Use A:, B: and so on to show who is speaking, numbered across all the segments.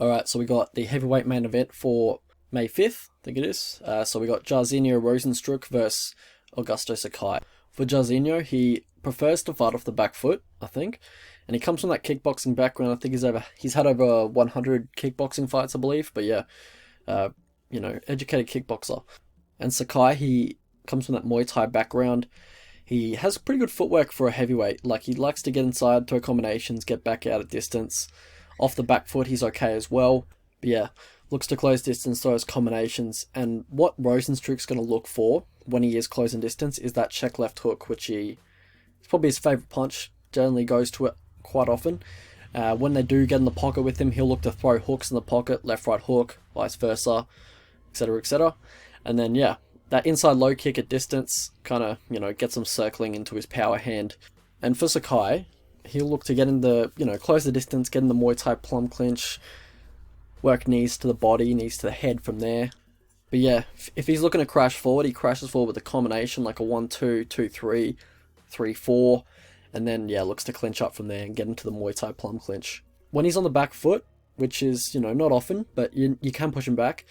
A: Alright, so we got the heavyweight main event for May 5th, I think it is. So we got Jairzinho Rozenstruik versus Augusto Sakai. For Jairzinho, he prefers to fight off the back foot, I think. And he comes from that kickboxing background. I think he's had over 100 kickboxing fights, I believe. But yeah, educated kickboxer. And Sakai, he comes from that Muay Thai background. He has pretty good footwork for a heavyweight. Like, he likes to get inside, throw combinations, get back out at distance. Off the back foot, he's okay as well. But yeah, looks to close distance, throws combinations. And what Rozenstruik's going to look for when he is closing distance is that check left hook, which it's probably his favourite punch. Generally goes to it quite often. When they do get in the pocket with him, he'll look to throw hooks in the pocket, left, right hook, vice versa, etc., etc. And then, yeah, that inside low kick at distance kind of, gets him circling into his power hand. And for Sakai, he'll look to get in the, close the distance, get in the Muay Thai plum clinch, work knees to the body, knees to the head from there. But yeah, if he's looking to crash forward, he crashes forward with a combination like a 1-2, 2-3, 3-4, and then, yeah, looks to clinch up from there and get into the Muay Thai plum clinch. When he's on the back foot, which is, not often, but you can push him back,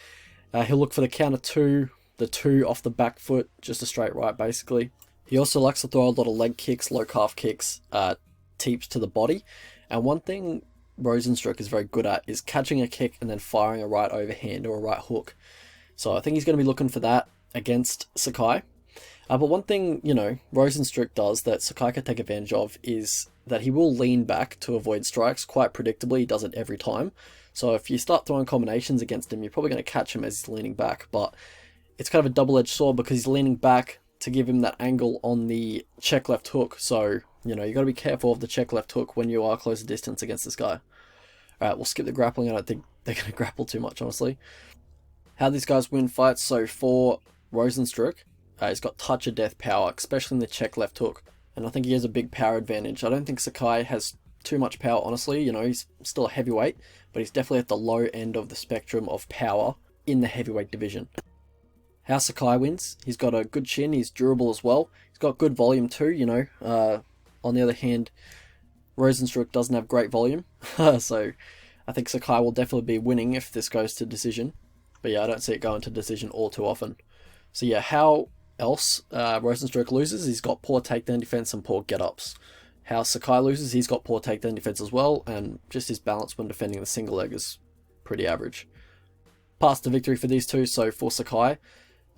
A: he'll look for the counter 2, the 2 off the back foot, just a straight right, basically. He also likes to throw a lot of leg kicks, low calf kicks, teeps to the body. And one thing Rozenstruik is very good at is catching a kick and then firing a right overhand or a right hook. So I think he's going to be looking for that against Sakai. But one thing, Rozenstruik does that Sakai can take advantage of is that he will lean back to avoid strikes quite predictably. He does it every time. So if you start throwing combinations against him, you're probably going to catch him as he's leaning back. But it's kind of a double-edged sword because he's leaning back to give him that angle on the check left hook. So, you got to be careful of the check left hook when you are close to distance against this guy. Alright, we'll skip the grappling. I don't think they're going to grapple too much, honestly. How these guys win fights. So for Rozenstruik, he's got touch of death power, especially in the check left hook. And I think he has a big power advantage. I don't think Sakai has too much power, honestly. He's still a heavyweight, but he's definitely at the low end of the spectrum of power in the heavyweight division. How Sakai wins, he's got a good chin, he's durable as well. He's got good volume too, on the other hand, Rozenstruik doesn't have great volume. So I think Sakai will definitely be winning if this goes to decision. But yeah, I don't see it going to decision all too often. So yeah, how else Rozenstruik loses, he's got poor takedown defense and poor get-ups. How Sakai loses, he's got poor takedown defense as well, and just his balance when defending the single leg is pretty average. Path to victory for these two. So for Sakai,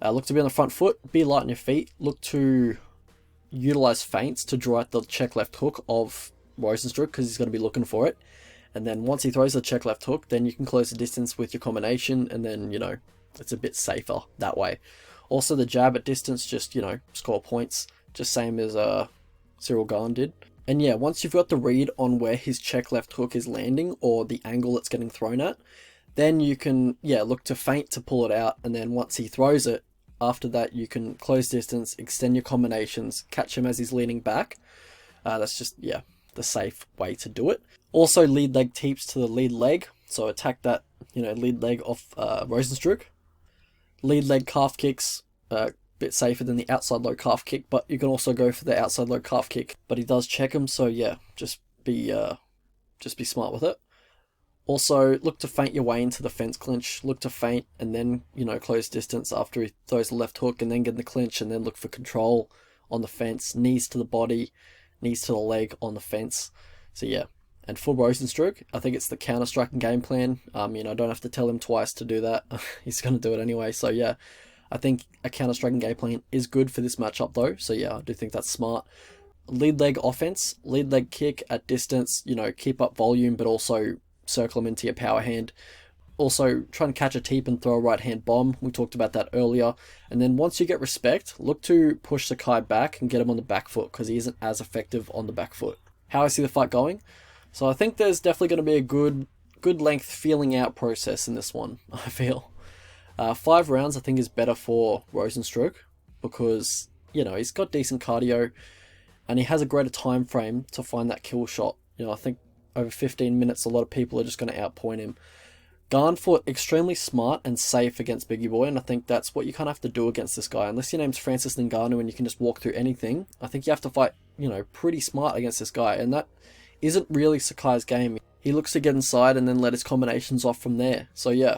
A: look to be on the front foot, be light on your feet, look to utilize feints to draw out the check left hook of Rozenstruik because he's going to be looking for it. And then once he throws the check left hook, then you can close the distance with your combination, and then, it's a bit safer that way. Also, the jab at distance, just, score points, just same as Cyril Gahn did. And yeah, once you've got the read on where his check left hook is landing or the angle it's getting thrown at, then you can, look to feint to pull it out. And then once he throws it, after that, you can close distance, extend your combinations, catch him as he's leaning back. That's just, the safe way to do it. Also, lead leg teeps to the lead leg. So attack that, lead leg off Rozenstruik. Lead leg calf kicks, a bit safer than the outside low calf kick, but you can also go for the outside low calf kick. But he does check him, so yeah, just be smart with it. Also, look to feint your way into the fence clinch. Look to feint and then, close distance after he throws the left hook and then get in the clinch and then look for control on the fence. Knees to the body, knees to the leg on the fence. So yeah. And for Rozenstruik, I think it's the counter-striking game plan. I don't have to tell him twice to do that. He's going to do it anyway. So yeah, I think a counter-striking game plan is good for this matchup though. So yeah, I do think that's smart. Lead leg offense, lead leg kick at distance, keep up volume, but also circle him into your power hand. Also, try and catch a teep and throw a right hand bomb. We talked about that earlier. And then once you get respect, look to push Sakai back and get him on the back foot because he isn't as effective on the back foot. How I see the fight going? So I think there's definitely going to be a good length feeling out process in this one, I feel. 5 rounds I think is better for Rozenstruik because, he's got decent cardio and he has a greater time frame to find that kill shot. I think over 15 minutes a lot of people are just going to outpoint him. Gahn fought extremely smart and safe against Biggie Boy, and I think that's what you kind of have to do against this guy. Unless your name's Francis Ngannou and you can just walk through anything, I think you have to fight, pretty smart against this guy, and that isn't really Sakai's game. he looks to get inside and then let his combinations off from there. So yeah,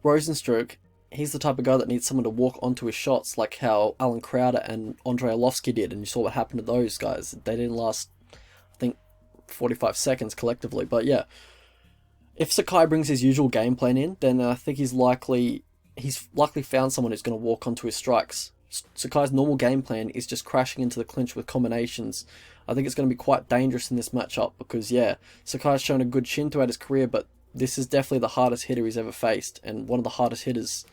A: Rozenstruik, he's the type of guy that needs someone to walk onto his shots, like how Alan Crowder and Andrei Arlovsky did, and you saw what happened to those guys. They didn't last, I think, 45 seconds collectively. But yeah, if Sakai brings his usual game plan in, then I think he's likely found someone who's going to walk onto his strikes. Sakai's normal game plan is just crashing into the clinch with combinations. I think it's going to be quite dangerous in this matchup because, yeah, Sakai's shown a good chin throughout his career, but this is definitely the hardest hitter he's ever faced and one of the hardest hitters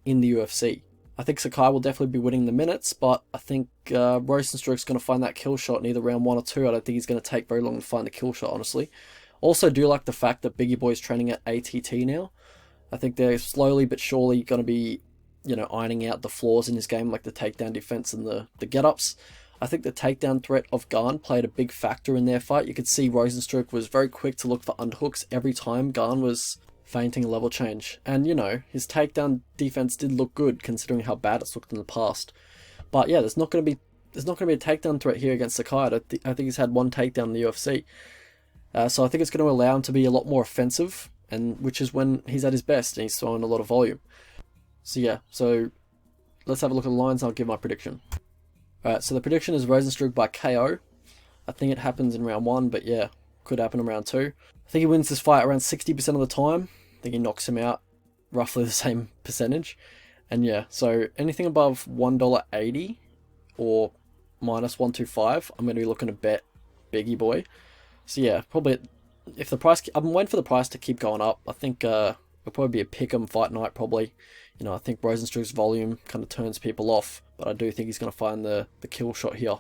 A: in the UFC. I think Sakai will definitely be winning the minutes, but I think Rozenstruik's going to find that kill shot in either round 1 or 2. I don't think he's going to take very long to find the kill shot, honestly. Also do like the fact that Biggie Boy's training at ATT now. I think they're slowly but surely going to be, ironing out the flaws in his game, like the takedown defense and the get-ups. I think the takedown threat of Gane played a big factor in their fight. You could see Rozenstruik was very quick to look for underhooks every time Gane was feinting a level change. And, his takedown defense did look good considering how bad it's looked in the past. But yeah, there's not going to be a takedown threat here against Sakai. I think he's had one takedown in the UFC. So I think it's going to allow him to be a lot more offensive, and which is when he's at his best and he's throwing a lot of volume. So yeah, let's have a look at the lines and I'll give my prediction. Alright, so the prediction is Rozenstruik by KO. I think it happens in round 1, but yeah, could happen in round 2. I think he wins this fight around 60% of the time. I think he knocks him out roughly the same percentage. And yeah, so anything above $1.80 or minus 125, I'm going to be looking to bet Biggie Boy. So yeah, probably if the price, I'm waiting for the price to keep going up. I think it'll probably be a pick'em fight night probably. I think Rozenstruik's volume kind of turns people off, but I do think he's going to find the kill shot here.